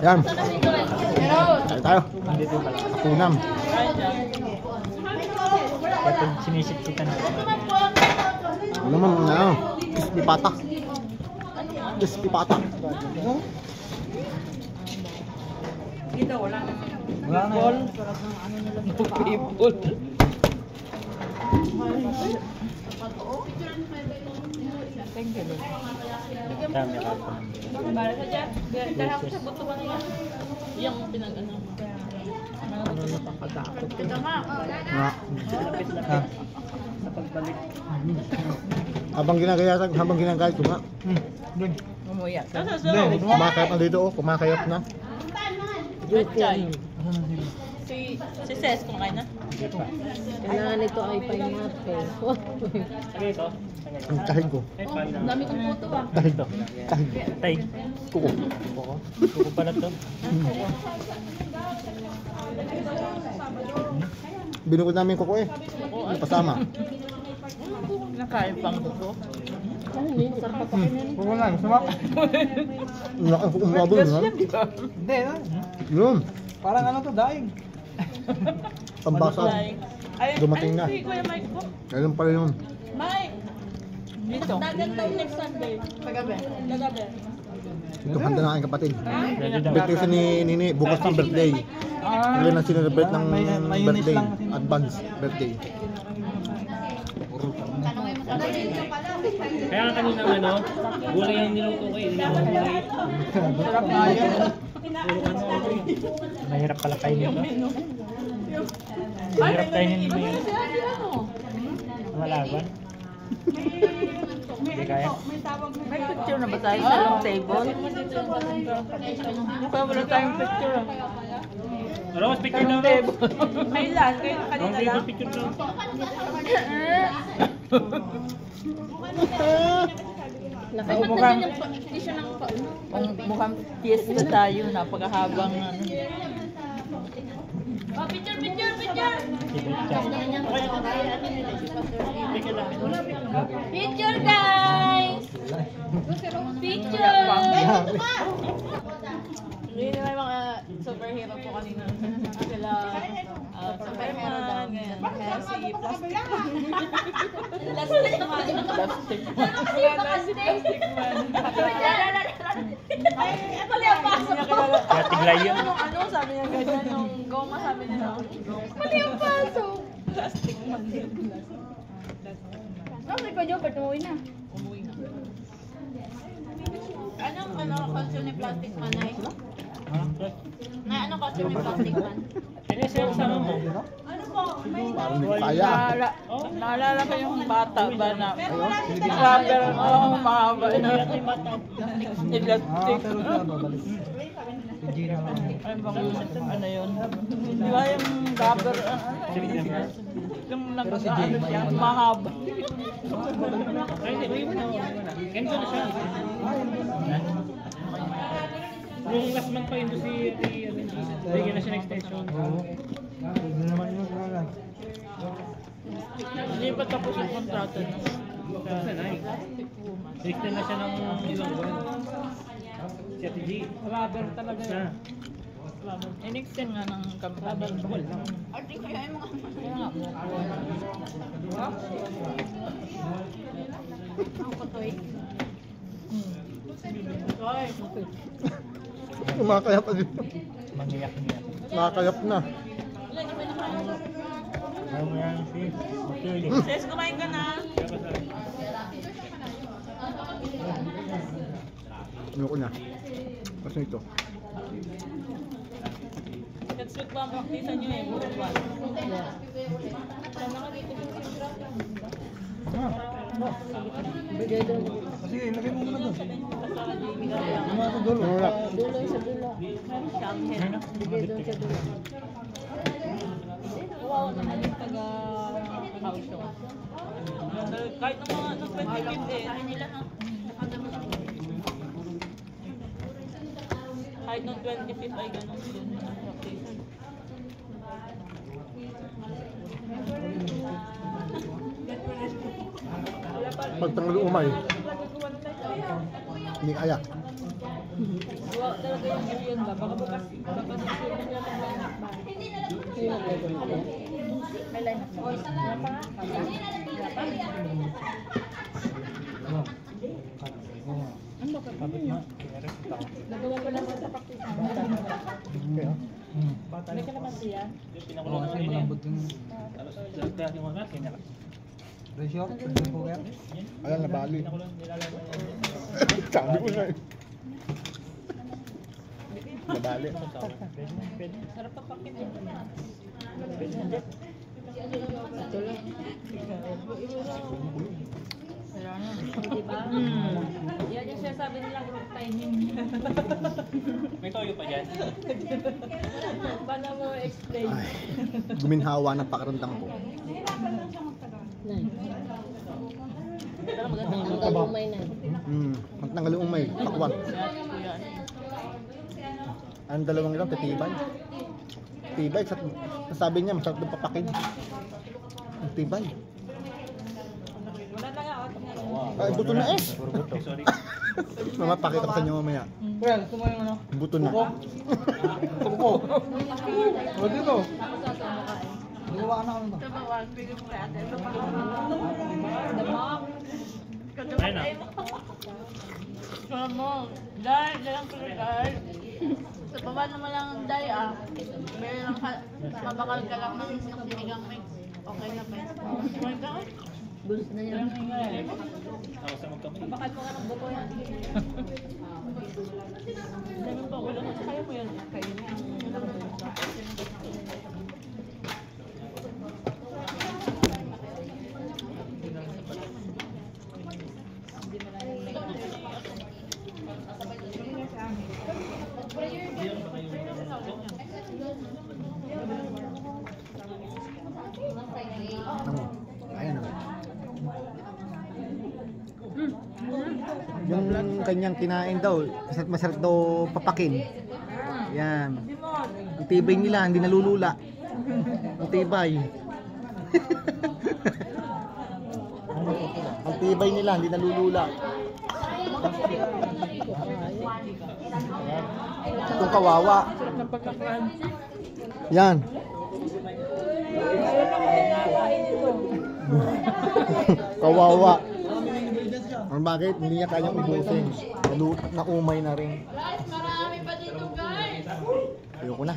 Yan. Tayo. Punam. Kapag sinisip-sipan. Ano naman, ano? Crispy pata. Crispy pata. Dito, wala na. Wala na yun. People. Thank you. Dami ka. Para sa dyan. Dahil ako sa buto kanina. Yung pinag-ano. Ano na pagkakapit. Ito nga. Nga. Ha? Sa pagbalik. Habang ginagayat ko nga. Doon. Umuya. Kumakayap na dito, oh. Kumakayap na. Chay. Si Ces, kumakain na? Kailangan ito ay paingat ko. Sige ito. Ang kahig ko. Ang dami kong puto ba? Kahig. Kahig. Tay. Kuko. Kuko pala to. Binukod namin yung kuko eh. Yung pasama. Nakain pang buto. Kuko na. Gusto mo? Ang kuko umabol, no? Hindi na. Yun. Parang ano to, daing. Pambasa. Dumating na. Si Kuya Mike po. Kailan pala yun? Mike! Dito. Dagat daw next Sunday. Kagabi. Kagabi. Ito, handa na aking kapatid. Birthday sa ni Nini, bukas ng birthday. Ngayon na sinelebrate ng birthday. Advance birthday. Kaya kanina ano, gulay ang niluto ko eh. Sarap nga yan. Mahirap pala kainin ito. Mahirap kainin mo yun. Malaban. Hindi kaya. May picture na ba tayo sa long table? Mukha wala tayong picture. Ano mas picture na May last, kayo kanina lang. picture na. Mukhang mukhang fiesta tayo, napakahabang ano. Oh, picture! Picture guys! Picture! Hindi na may mga superhero po kanina. Sila, superhero daw. Kaya si Plastic Man. Plastic Man. Plastic Man. Ay, ito lang yung pasok ko. Kaya tiglay yun. Ano, sabi niya ganyan, yung goma sabi niya. Mali yung pasok. Plastic Man. Ano ko Joe, pero umuwi na. Umuwi na. Anong culture ni Plastic Man ay? Anong culture ni Plastic Man? Sinesel sa mo. Ano po? May Parang hindi kaya. naalala ko yung bata ba na rubber, mahaba na electric. Ay bang ano yun? Di ba yung rubber, yung ano siya, mahaba. Ay, hindi mo na. Ganito na siya. Yung last month pa yun doon si bigyan na siya ng extension. Hindi naman yun. Hindi pa tapos yung kontrata na. Extend na siya ng ilang buwan. Si Ate G. Rubber talaga Siya. yun. In-extend nga ng company. Ate kaya yung mga kaya nga po. Ang kutoy. Kumakayap na dito. Mangiyak niya. Nakakayap na. Ano mo yan si Matilde? Sis, kumain ka na. Ayoko na. Kasi ito. Next week ba ang practice nyo eh? Buwan. Bigay doon. Sige, ilagay mo muna doon. Wala. Dulo sa dulo. Bigay doon sa dulo. Wow naman yung taga-house show. Kahit ng mga 25 eh. Kahit ng 25 ay ganun din. Pag tangal umay. Hindi kaya. Wow, talaga yung million ba? Baka bukas susunod nila ng lineup ba? May lineup ba? Wala pa nga? Wala pa? Ano ba? Nagawa ko lang sa practice. May kalamansi yan? Pinakulo naman yun yan. Tapos dagdag yung mga kanya. Alam na bali. Pinakulo nilalagay yan. Sabi ko na eh. Nabali. Pwede. Sarap pa pakit yun. Diba? Yan yung sinasabi nilang group timing. May toyo pa dyan. Paano mo explain? Ay, guminhawa ng pakiramdam ko. Ang galumay na. Ang tanggal yung umay, pakwan. Ang dalawang ilang, titibay. Tibay, sabi niya, masarap ng papakid. Ang tibay. Wala na nga. Ay, buto na eh. Sorry. Mama, pakita ko sa inyo mamaya. Kuya, gusto mo yung ano? Buto na. Tubo. O dito. Ako sa ito makain. Gawa na ako nito. Ito ba, wag, bigyan mo kay ate. Ito pa. Damok. Ayun na. Alam mo, dahil, dalang ko dahil. Sa baba naman lang ang dahil meron lang mabakal ka lang ng sinigang mix. Okay na pa. Okay ka? Bulls na yan. Tapos sa magkamay. Bakal mo nga ng buko yan. Dami pa, wala mo. Kaya mo yan. Kaya mo yan. Ano? Ayan o. Yung kanyang kinain daw, masarap daw papakin. Yan. Ang tibay nila, hindi nalulula. Ang tibay. Ang tibay nila, hindi nalulula. Itong kawawa. Yan. Kawawa. Or bakit? Hindi niya kayang ubusin. Naumay na rin. Marami pa dito guys! Ayoko na.